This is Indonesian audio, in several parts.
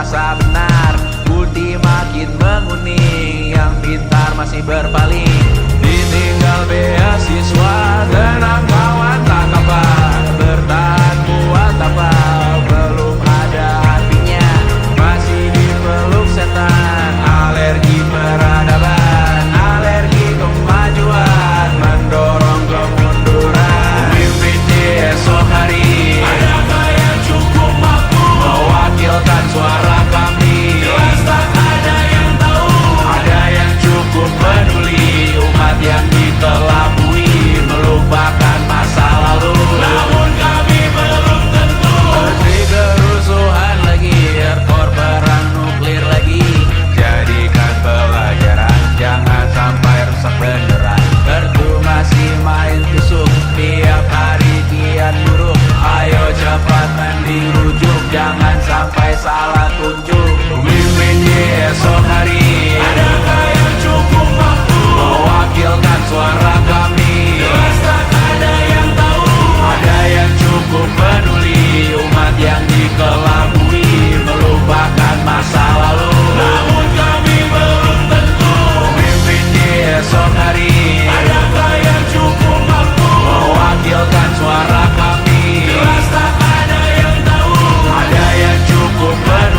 merasa benar. Budi makin menguning, yang pintar masih berpaling. Ditinggal beasiswa, tenang kawan tak kabar. Bertahan buat apa, belum ada artinya. Masih dipeluk setan, alergi peradaban, alergi kemajuan, mendorong kemunduran. Memimpin di esok hari, adakah yang cukup mampu mewakilkan suara kami? Jelas tak ada yang tahu, ada yang cukup peduli. Umat yang dikelabui, melupakan masa lalu. Namun kami belum tentu menteri kerusuhan lagi, erkor perang nuklir lagi. Jadikan pelajaran, jangan sampai rusak beneran. Kertu masih main tusuk, tiap hari kian buruk. Ayo cepat mending rujuk, jangan sampai salah tunjuk. Pemimpin di esok hari, adakah yang cukup mampu mewakilkan suara kami? Jelas tak ada yang tahu, ada yang cukup peduli. Umat yang dikelabui, melupakan masa lalu. Namun kami belum tentu pemimpin di esok hari, adakah yang cukup mampu mewakilkan suara kami? Jelas tak ada yang tahu, ada yang cukup peduli.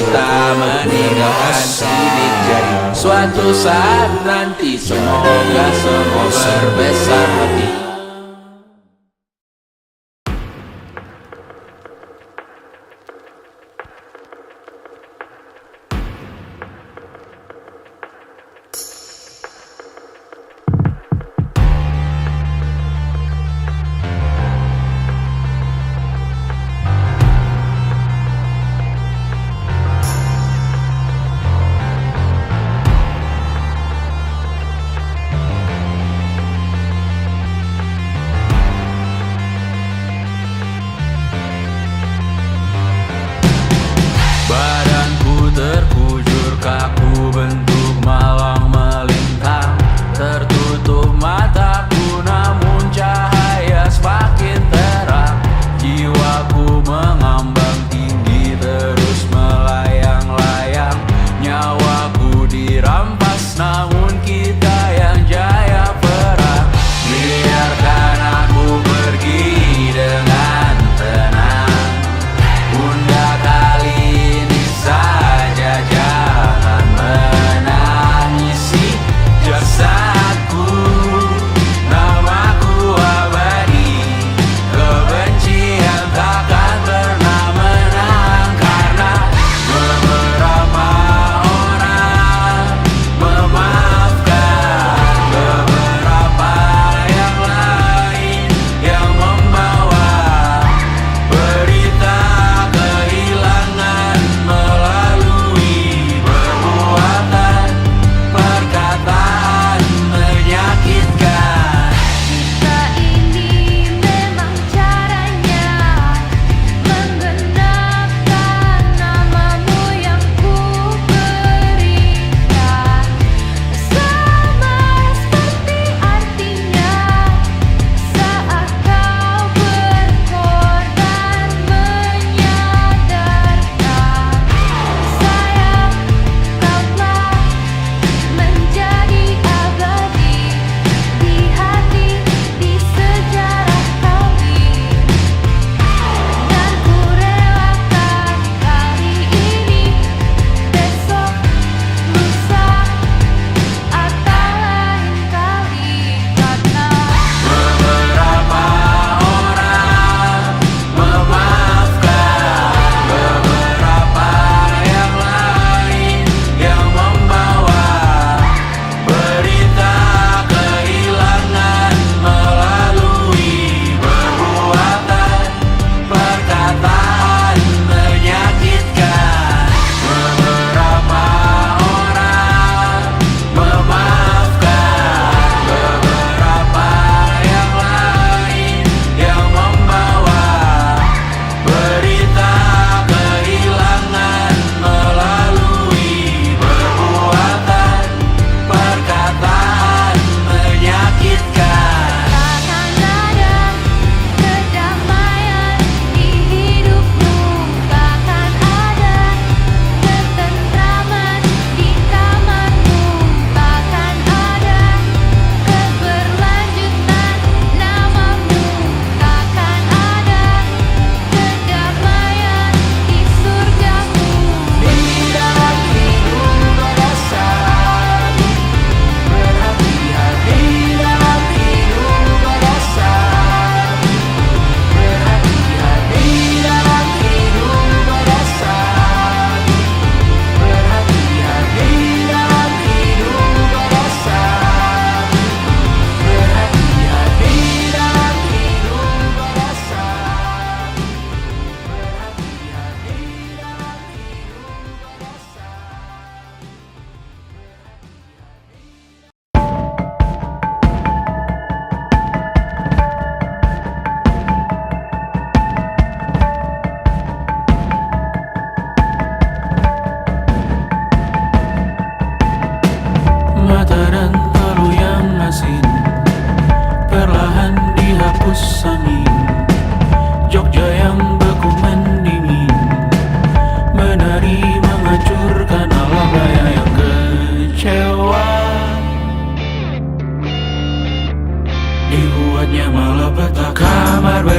kita meninggalkan sidik jari. Suatu saat nanti semoga semua berbesar hati.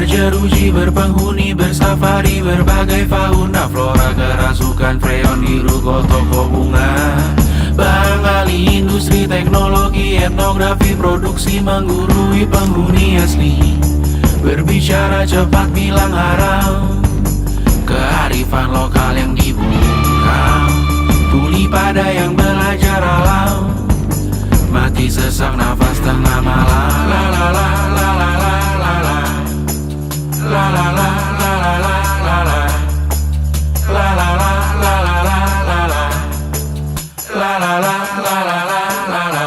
berjeruji, berpenghuni, bersafari, berbagai fauna flora, kerasukan freon, hiruko toko bunga. Bang Ali, industri, teknologi, etnografi, produksi menggurui penghuni asli. Berbicara cepat, bilang haram, kearifan lokal yang dibungkam. Tuli pada yang belajar alam, mati sesak nafas tengah malam. La la la la la la la la. La la la la la la la la. La la la la la la la la. La la la la la la la la.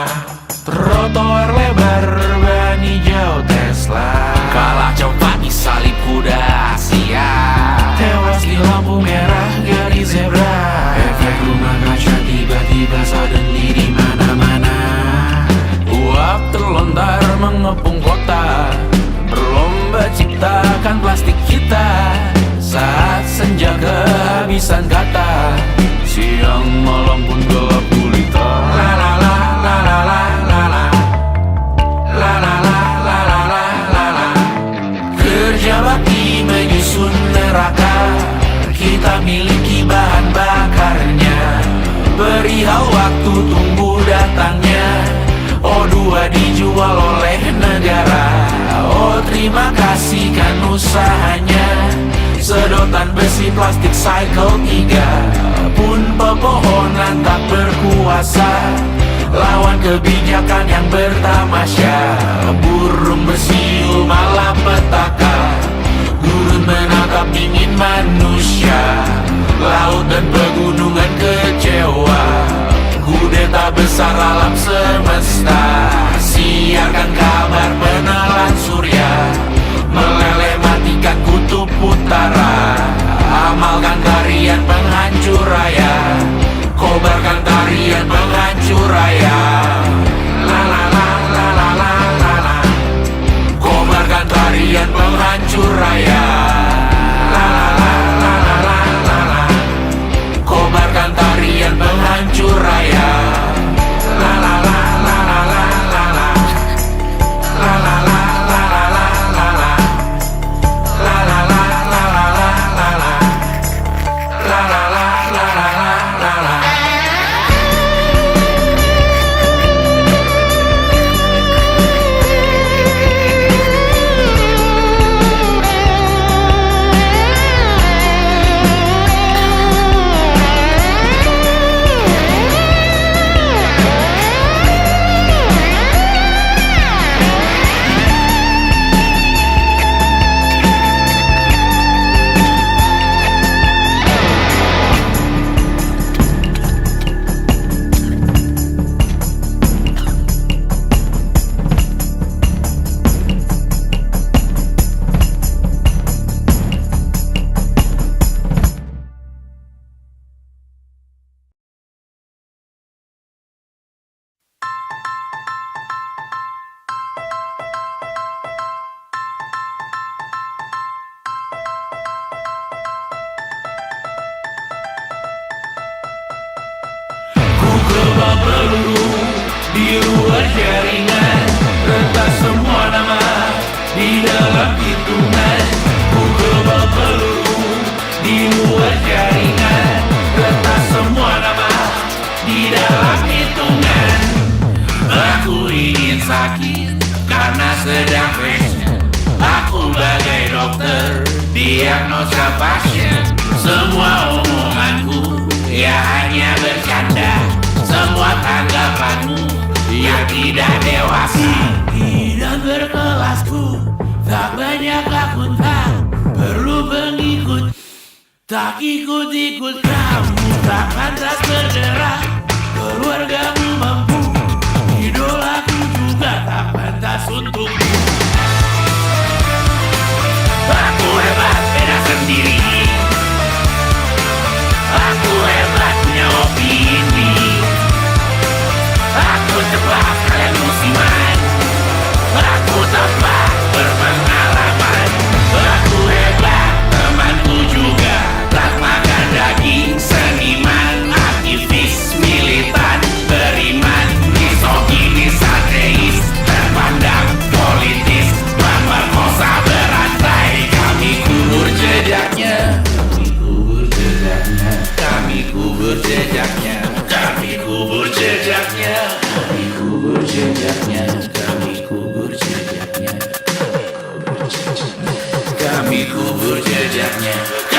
Trotoar lebar ban hijau Tesla, kalah cepat disalip kuda Asia, tewas di lampu merah garis zebra. Efek rumah kaca tiba-tiba suddenly di mana-mana. Uap terlontar mengepung kota, berlomba ciptakan plastik kita. Saat senja kehabisan kata, siang malam pun gelap gulita. La la la la la la la la. La la la la la la la la. Kerja bakti menyusun neraka, kita miliki bahan bakarnya. Perihal waktu tunggu datangnya. O2 dijual oleh negara. Oh terima kasih kan usahanya. Sedotan besi plastik cycle 3 pun pepohonan tak berkuasa lawan kebijakan yang bertamasya. Burung bersiul malapetaka, gurun menatap dingin manusia. Laut dan pegunungan kecewa, kudeta besar alam semesta. Siarkan kabar penelan surya, meleleh matikan kutub utara. Amalkan tarian penghancur raya, kobarkan tarian penghancur raya. La la la la la la la la. Kobarkan tarian penghancur raya. La la la la la la la la. Kobarkan tarian penghancur raya. La la la la la la la la. La la la la la la la la. La la la la la la la la. La la la la la la la la. Kebal peluru di luar jaringan, retas semua nama di dalam hitungan. Ku kebal peluru di luar jaringan, retas semua nama di dalam hitungan. Aku ingin sakit karena sedang fashion. Aku bagai dokter diagnosa pasien. Semua omonganku ya hanya bercanda. Semua tanggapanmu yang tidak dewasa. Tidak berkelasku, tak banyak aku tak perlu pengikut. Tak ikut-ikut kamu, tak pantas bergerak. Keluargamu mampu, idolaku juga tak pantas untukmu. Aku hebat, beda sendiri. Aku hebat, punya opini. Aku cepat, kalian musiman. Aku tampak berpengalaman. Aku hebat, temanku juga tak makan daging. Seniman, aktivis, militan, beriman, misoginis, ateis, terpandang, politis, memperkosa berantai. kubur jejaknya, kami kubur jejaknya, kami kubur jejaknya, kami kubur jejaknya, kami kubur jejaknya.